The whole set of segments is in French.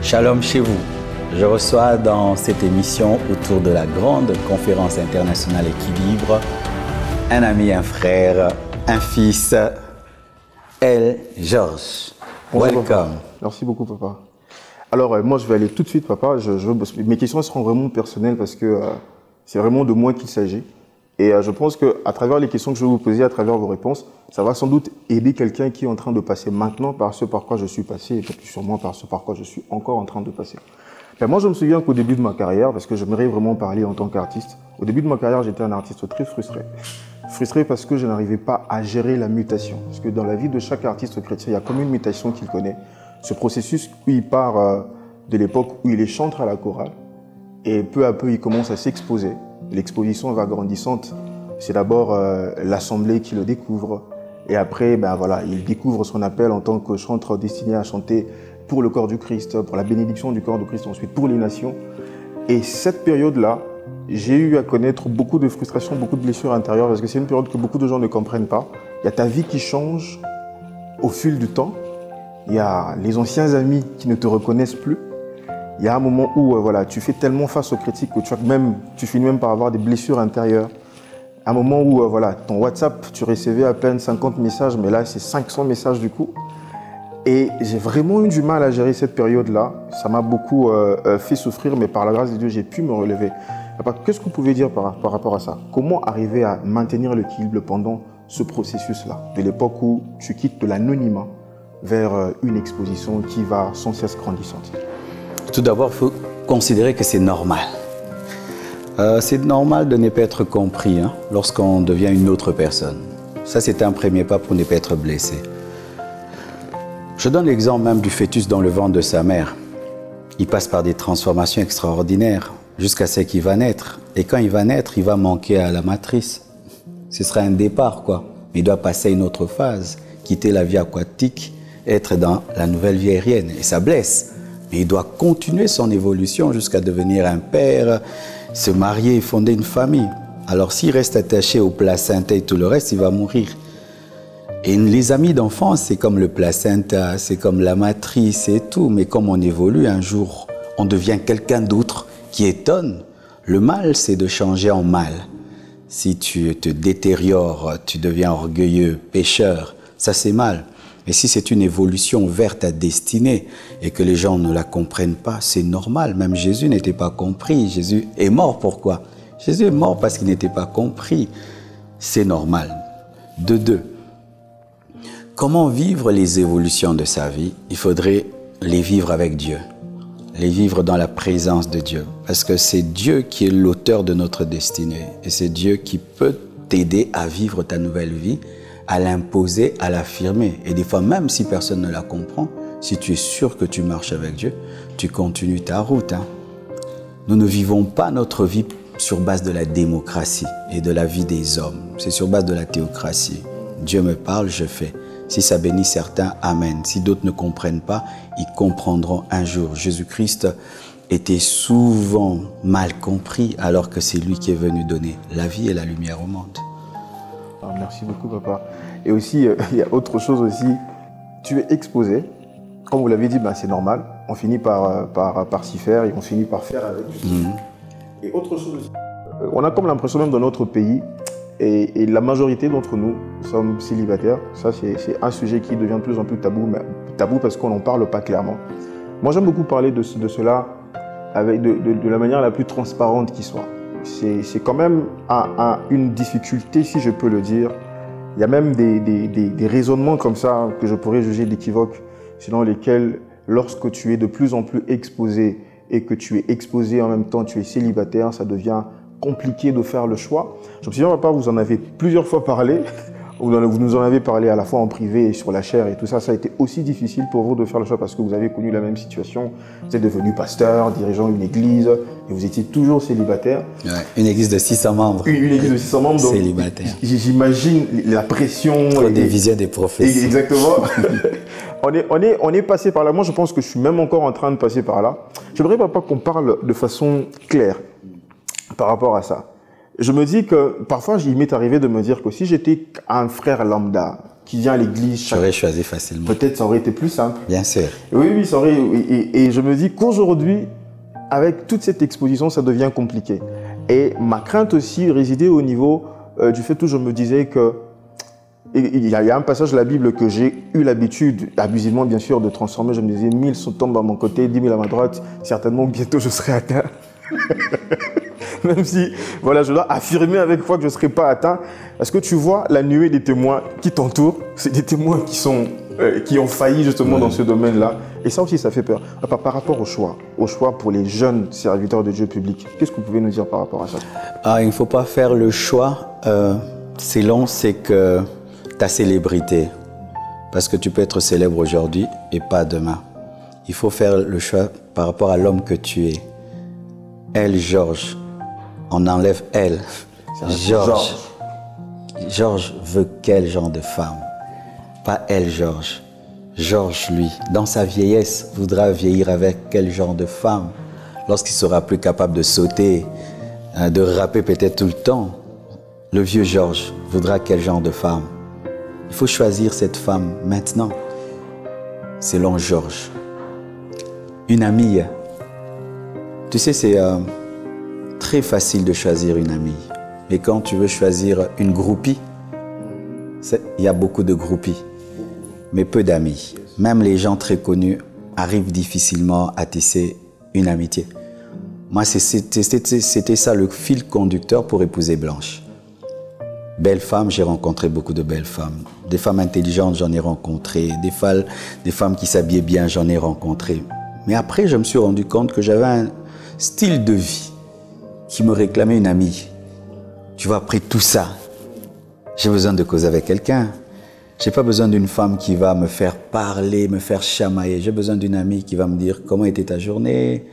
Shalom chez vous. Je reçois dans cette émission autour de la grande conférence internationale Équilibre un ami, un frère, un fils, El Georges. Bonjour, Welcome. papa. Merci beaucoup, papa. Alors, moi, je vais aller tout de suite, papa. Mes questions seront vraiment personnelles parce que c'est vraiment de moi qu'il s'agit. Et je pense qu'à travers les questions que je vais vous poser, à travers vos réponses, ça va sans doute aider quelqu'un qui est en train de passer maintenant par ce par quoi je suis passé et plus sûrement par ce par quoi je suis encore en train de passer. Ben, moi, je me souviens qu'au début de ma carrière, parce que j'aimerais vraiment parler en tant qu'artiste, au début de ma carrière, j'étais un artiste très frustré. Frustré parce que je n'arrivais pas à gérer la mutation. Parce que dans la vie de chaque artiste chrétien, il y a comme une mutation qu'il connaît. Ce processus où il part de l'époque où il est chanteur à la chorale et peu à peu, il commence à s'exposer. L'exposition va grandissante. C'est d'abord l'assemblée qui le découvre. Et après, ben voilà, il découvre son appel en tant que chanteur destiné à chanter pour le corps du Christ, pour la bénédiction du corps du Christ, ensuite pour les nations. Et cette période-là, j'ai eu à connaître beaucoup de frustrations, beaucoup de blessures intérieures, parce que c'est une période que beaucoup de gens ne comprennent pas. Il y a ta vie qui change au fil du temps. Il y a les anciens amis qui ne te reconnaissent plus. Il y a un moment où voilà, tu fais tellement face aux critiques que tu finis même par avoir des blessures intérieures. Un moment où voilà, ton WhatsApp, tu recevais à peine 50 messages, mais là, c'est 500 messages du coup. Et j'ai vraiment eu du mal à gérer cette période-là. Ça m'a beaucoup fait souffrir, mais par la grâce de Dieu, j'ai pu me relever. Papa, qu'est-ce que vous pouvez dire par rapport à ça? Comment arriver à maintenir l'équilibre pendant ce processus-là, de l'époque où tu quittes de l'anonymat vers une exposition qui va sans cesse grandissante? Tout d'abord, il faut considérer que c'est normal. C'est normal de ne pas être compris lorsqu'on devient une autre personne. Ça, c'est un premier pas pour ne pas être blessé. Je donne l'exemple même du fœtus dans le ventre de sa mère. Il passe par des transformations extraordinaires jusqu'à ce qu'il va naître. Et quand il va naître, il va manquer à la matrice. Ce sera un départ, quoi. Il doit passer à une autre phase, quitter la vie aquatique, être dans la nouvelle vie aérienne. Et ça blesse. Mais il doit continuer son évolution jusqu'à devenir un père, se marier et fonder une famille. Alors s'il reste attaché au placenta et tout le reste, il va mourir. Et les amis d'enfance, c'est comme le placenta, c'est comme la matrice et tout. Mais comme on évolue, un jour, on devient quelqu'un d'autre qui étonne. Le mal, c'est de changer en mal. Si tu te détériores, tu deviens orgueilleux, pécheur, ça c'est mal. Mais si c'est une évolution vers ta destinée et que les gens ne la comprennent pas, c'est normal. Même Jésus n'était pas compris. Jésus est mort, pourquoi? Jésus est mort parce qu'il n'était pas compris. C'est normal. De deux, comment vivre les évolutions de sa vie? Il faudrait les vivre avec Dieu, les vivre dans la présence de Dieu. Parce que c'est Dieu qui est l'auteur de notre destinée. Et c'est Dieu qui peut t'aider à vivre ta nouvelle vie, à l'imposer, à l'affirmer. Et des fois, même si personne ne la comprend, si tu es sûr que tu marches avec Dieu, tu continues ta route. Nous ne vivons pas notre vie sur base de la démocratie et de la vie des hommes. C'est sur base de la théocratie. Dieu me parle, je fais. Si ça bénit certains, amen. Si d'autres ne comprennent pas, ils comprendront un jour. Jésus-Christ était souvent mal compris alors que c'est lui qui est venu donner la vie et la lumière au monde. Merci beaucoup, papa. Et aussi, il y a autre chose aussi. Tu es exposé. Comme vous l'avez dit, ben, c'est normal. On finit par s'y faire et on finit par faire avec. Et autre chose aussi. On a comme l'impression même dans notre pays, et la majorité d'entre nous sommes célibataires. Ça, c'est un sujet qui devient de plus en plus tabou, mais tabou parce qu'on n'en parle pas clairement. Moi, j'aime beaucoup parler de cela avec de la manière la plus transparente qui soit. C'est quand même une difficulté, si je peux le dire. Il y a même des raisonnements comme ça que je pourrais juger d'équivoques, selon lesquels, lorsque tu es de plus en plus exposé et que tu es exposé en même temps, tu es célibataire, ça devient compliqué de faire le choix. Je me souviens, papa, vous en avez plusieurs fois parlé. Vous nous en avez parlé à la fois en privé et sur la chaire et tout ça. Ça a été aussi difficile pour vous de faire le choix parce que vous avez connu la même situation. Vous êtes devenu pasteur, dirigeant d'une église et vous étiez toujours célibataire. Ouais, une église de 600 membres. Une église de 600 membres. Célibataire. J'imagine la pression. Des visions, des prophéties. Exactement. on est passé par là. Moi, je pense que je suis même encore en train de passer par là. J'aimerais, papa, qu'on parle de façon claire par rapport à ça. Je me dis que parfois, il m'est arrivé de me dire que si j'étais un frère lambda, qui vient à l'église. J'aurais choisi facilement. Peut-être ça aurait été plus simple. Bien sûr. Oui, oui, ça aurait. Et je me dis qu'aujourd'hui, avec toute cette exposition, ça devient compliqué. Et ma crainte aussi résidait au niveau du fait où je me disais que il y a un passage de la Bible que j'ai eu l'habitude, abusivement bien sûr, de transformer. Je me disais, 1000 tombent à mon côté, 10 000 à ma droite, certainement bientôt je serai atteint. Même si, voilà, je dois affirmer avec foi que je ne serai pas atteint. Parce que tu vois, la nuée des témoins qui t'entourent, c'est des témoins qui ont failli justement dans ce domaine-là. Et ça aussi, ça fait peur. Par rapport au choix pour les jeunes serviteurs de Dieu public, qu'est-ce que vous pouvez nous dire par rapport à ça? Il ne faut pas faire le choix. C'est long, c'est que ta célébrité. Parce que tu peux être célèbre aujourd'hui et pas demain. Il faut faire le choix par rapport à l'homme que tu es. Elle, Georges. On enlève elle. Georges. Georges veut quel genre de femme? Pas elle, Georges. Georges, lui, dans sa vieillesse, voudra vieillir avec quel genre de femme? Lorsqu'il sera plus capable de sauter, de rapper peut-être tout le temps, le vieux Georges voudra quel genre de femme? Il faut choisir cette femme maintenant, selon Georges. Une amie. Tu sais, c'est très facile de choisir une amie. Mais quand tu veux choisir une groupie, il y a beaucoup de groupies, mais peu d'amis. Même les gens très connus arrivent difficilement à tisser une amitié. Moi, c'était ça le fil conducteur pour épouser Blanche. Belles femmes, j'ai rencontré beaucoup de belles femmes. Des femmes intelligentes, j'en ai rencontré. Des femmes qui s'habillaient bien, j'en ai rencontré. Mais après, je me suis rendu compte que j'avais un style de vie qui me réclamait une amie. Tu vois, après tout ça, j'ai besoin de causer avec quelqu'un. J'ai pas besoin d'une femme qui va me faire parler, me faire chamailler. J'ai besoin d'une amie qui va me dire comment était ta journée,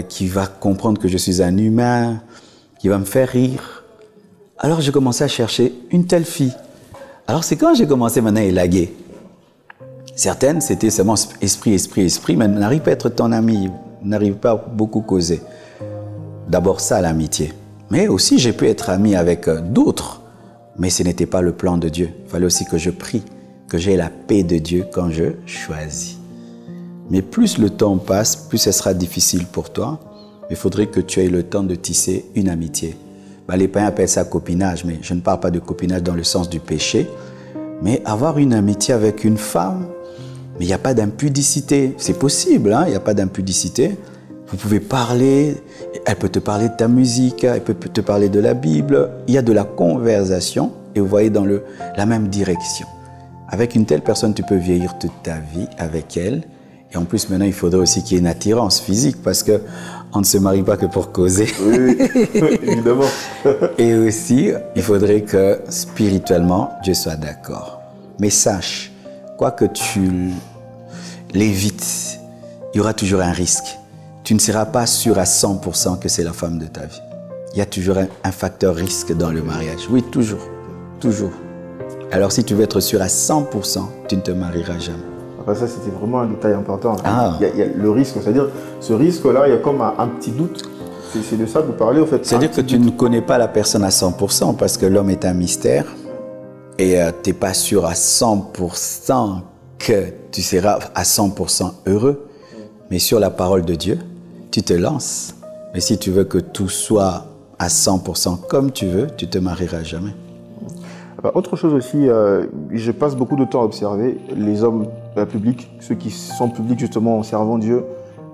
qui va comprendre que je suis un humain, qui va me faire rire. Alors j'ai commencé à chercher une telle fille. Alors c'est quand j'ai commencé maintenant à élaguer. Certaines, c'était seulement esprit, mais n'arrive pas à être ton ami, n'arrive pas à beaucoup causer. D'abord ça, l'amitié. Mais aussi, j'ai pu être ami avec d'autres. Mais ce n'était pas le plan de Dieu. Il fallait aussi que je prie, que j'ai la paix de Dieu quand je choisis. Mais plus le temps passe, plus ce sera difficile pour toi. Il faudrait que tu aies le temps de tisser une amitié. Les païens appellent ça copinage, mais je ne parle pas de copinage dans le sens du péché. Mais avoir une amitié avec une femme, mais il n'y a pas d'impudicité. C'est possible, il n'y a pas d'impudicité. Vous pouvez parler, elle peut te parler de ta musique, elle peut te parler de la Bible. Il y a de la conversation et vous voyez dans la même direction. Avec une telle personne, tu peux vieillir toute ta vie avec elle. Et en plus, maintenant, il faudrait aussi qu'il y ait une attirance physique parce qu'on ne se marie pas que pour causer. Oui, évidemment. Et aussi, il faudrait que spirituellement, Dieu soit d'accord. Mais sache, quoi que tu l'évites, il y aura toujours un risque. Tu ne seras pas sûr à 100% que c'est la femme de ta vie. Il y a toujours un facteur risque dans le mariage. Oui, toujours. Toujours. Alors si tu veux être sûr à 100%, tu ne te marieras jamais. Après ça, c'était vraiment un détail important. Il y a le risque, c'est-à-dire ce risque-là, il y a comme un petit doute. C'est de ça que vous parlez, en fait. C'est-à-dire que tu ne connais pas la personne à 100% parce que l'homme est un mystère et tu n'es pas sûr à 100% que tu seras à 100% heureux. Mais sur la parole de Dieu, tu te lances. Mais si tu veux que tout soit à 100% comme tu veux, tu ne te marieras jamais. Autre chose aussi, je passe beaucoup de temps à observer les hommes publics, ceux qui sont publics justement en servant Dieu,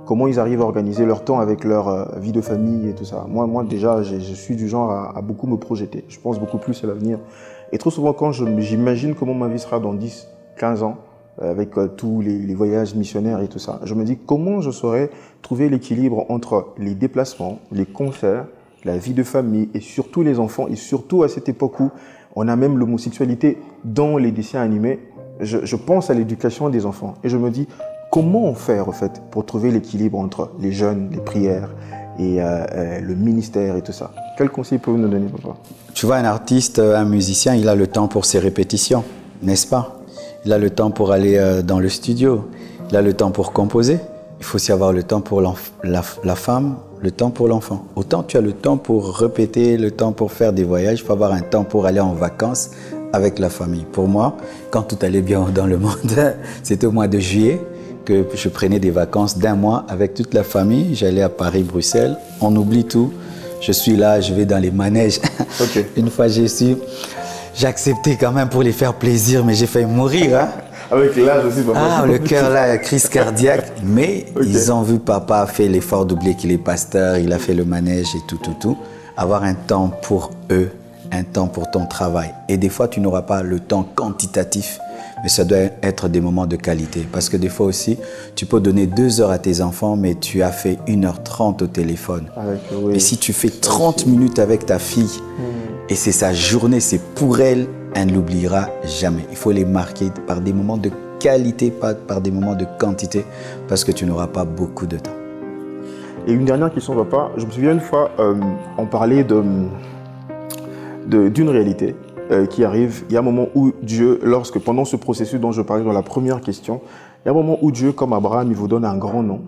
comment ils arrivent à organiser leur temps avec leur vie de famille et tout ça. Moi déjà, je suis du genre à beaucoup me projeter. Je pense beaucoup plus à l'avenir. Et trop souvent, quand j'imagine comment ma vie sera dans 10, 15 ans, avec tous les voyages missionnaires et tout ça, je me dis comment je saurais trouver l'équilibre entre les déplacements, les concerts, la vie de famille et surtout les enfants, et surtout à cette époque où on a même l'homosexualité dans les dessins animés. Je pense à l'éducation des enfants et je me dis comment faire en fait pour trouver l'équilibre entre les jeunes, les prières et le ministère et tout ça. Quel conseil pouvez-vous nous donner, papa? Tu vois, un artiste, un musicien, il a le temps pour ses répétitions, n'est-ce pas? Il a le temps pour aller dans le studio, il a le temps pour composer. Il faut aussi avoir le temps pour la femme, le temps pour l'enfant. Autant tu as le temps pour répéter, le temps pour faire des voyages, il faut avoir un temps pour aller en vacances avec la famille. Pour moi, quand tout allait bien dans le monde, c'était au mois de juillet que je prenais des vacances d'1 mois avec toute la famille. J'allais à Paris, Bruxelles. On oublie tout. Je suis là, je vais dans les manèges. Okay. Une fois j'ai accepté quand même pour les faire plaisir, mais j'ai failli mourir. Hein. Avec l'âge aussi, papa. Ah, le cœur là, crise cardiaque. Mais ils ont vu papa faire l'effort d'oublier qu'il est pasteur, il a fait le manège et tout. Avoir un temps pour eux, un temps pour ton travail. Et des fois, tu n'auras pas le temps quantitatif, mais ça doit être des moments de qualité. Parce que des fois aussi, tu peux donner 2 heures à tes enfants, mais tu as fait 1h30 au téléphone. Oui, et si tu fais 30 minutes avec ta fille, et c'est sa journée, c'est pour elle, elle ne l'oubliera jamais. Il faut les marquer par des moments de qualité, pas par des moments de quantité, parce que tu n'auras pas beaucoup de temps. Et une dernière question, papa. Je me souviens une fois, on parlait d'une réalité qui arrive. Il y a un moment où Dieu, pendant ce processus dont je parlais dans la première question, il y a un moment où Dieu, comme Abraham, il vous donne un grand nom,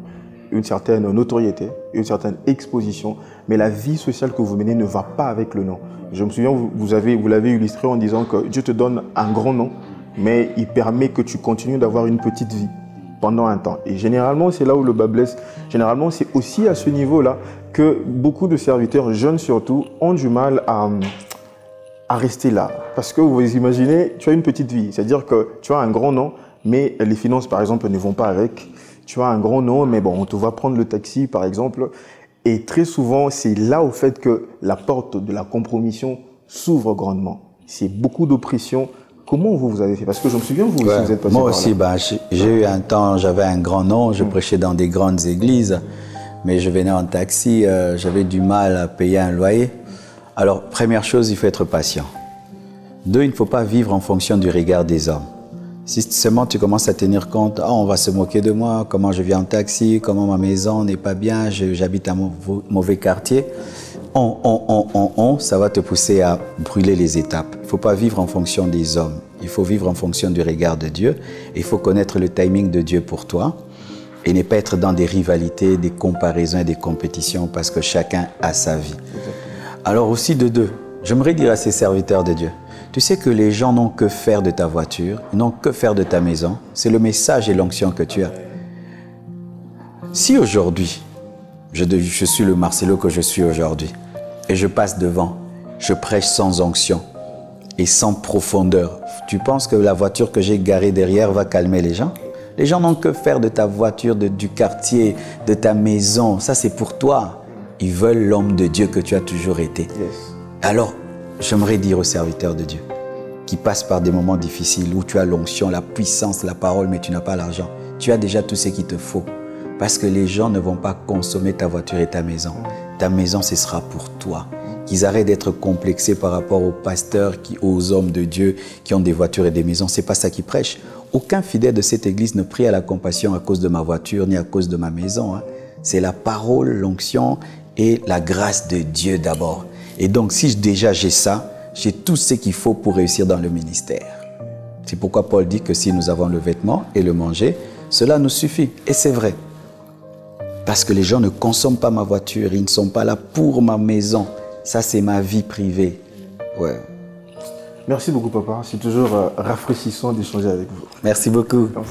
une certaine notoriété, une certaine exposition, mais la vie sociale que vous menez ne va pas avec le nom. Je me souviens, vous l'avez illustré en disant que Dieu te donne un grand nom, mais il permet que tu continues d'avoir une petite vie pendant un temps. Et généralement, c'est là où le bas blesse. Généralement, c'est aussi à ce niveau-là que beaucoup de serviteurs, jeunes surtout, ont du mal à rester là. Parce que vous imaginez, tu as une petite vie, c'est-à-dire que tu as un grand nom, mais les finances, par exemple, ne vont pas avec. Tu as un grand nom, mais bon, on te va prendre le taxi, par exemple. Et très souvent, c'est là, au fait, que la porte de la compromission s'ouvre grandement. C'est beaucoup d'oppression. Comment vous avez fait? Parce que je me souviens, vous aussi, vous êtes passé par là. Moi aussi, j'ai eu un temps, j'avais un grand nom, je prêchais dans des grandes églises, mais je venais en taxi, j'avais du mal à payer un loyer. Alors, première chose, il faut être patient. 2, il ne faut pas vivre en fonction du regard des hommes. Si seulement tu commences à tenir compte, on va se moquer de moi, comment je viens en taxi, comment ma maison n'est pas bien, j'habite un mauvais quartier, ça va te pousser à brûler les étapes. Il ne faut pas vivre en fonction des hommes, il faut vivre en fonction du regard de Dieu. Il faut connaître le timing de Dieu pour toi et ne pas être dans des rivalités, des comparaisons et des compétitions parce que chacun a sa vie. Alors aussi de 2, j'aimerais dire à ces serviteurs de Dieu, tu sais que les gens n'ont que faire de ta voiture, n'ont que faire de ta maison. C'est le message et l'onction que tu as. Si aujourd'hui, je suis le Marcelo que je suis aujourd'hui, et je passe devant, je prêche sans onction et sans profondeur, tu penses que la voiture que j'ai garée derrière va calmer les gens? Les gens n'ont que faire de ta voiture, du quartier, de ta maison. Ça, c'est pour toi. Ils veulent l'homme de Dieu que tu as toujours été. Yes. Alors, j'aimerais dire aux serviteurs de Dieu qui passent par des moments difficiles où tu as l'onction, la puissance, la parole, mais tu n'as pas l'argent. Tu as déjà tout ce qu'il te faut parce que les gens ne vont pas consommer ta voiture et ta maison. Ta maison, ce sera pour toi. Qu'ils arrêtent d'être complexés par rapport aux pasteurs, aux hommes de Dieu qui ont des voitures et des maisons. Ce n'est pas ça qu'ils prêchent. Aucun fidèle de cette église ne prie à la compassion à cause de ma voiture ni à cause de ma maison. C'est la parole, l'onction et la grâce de Dieu d'abord. Et donc, si déjà j'ai ça, j'ai tout ce qu'il faut pour réussir dans le ministère. C'est pourquoi Paul dit que si nous avons le vêtement et le manger, cela nous suffit. Et c'est vrai. Parce que les gens ne consomment pas ma voiture, ils ne sont pas là pour ma maison. Ça, c'est ma vie privée. Ouais. Merci beaucoup, papa. C'est toujours rafraîchissant d'échanger avec vous. Merci beaucoup. Merci.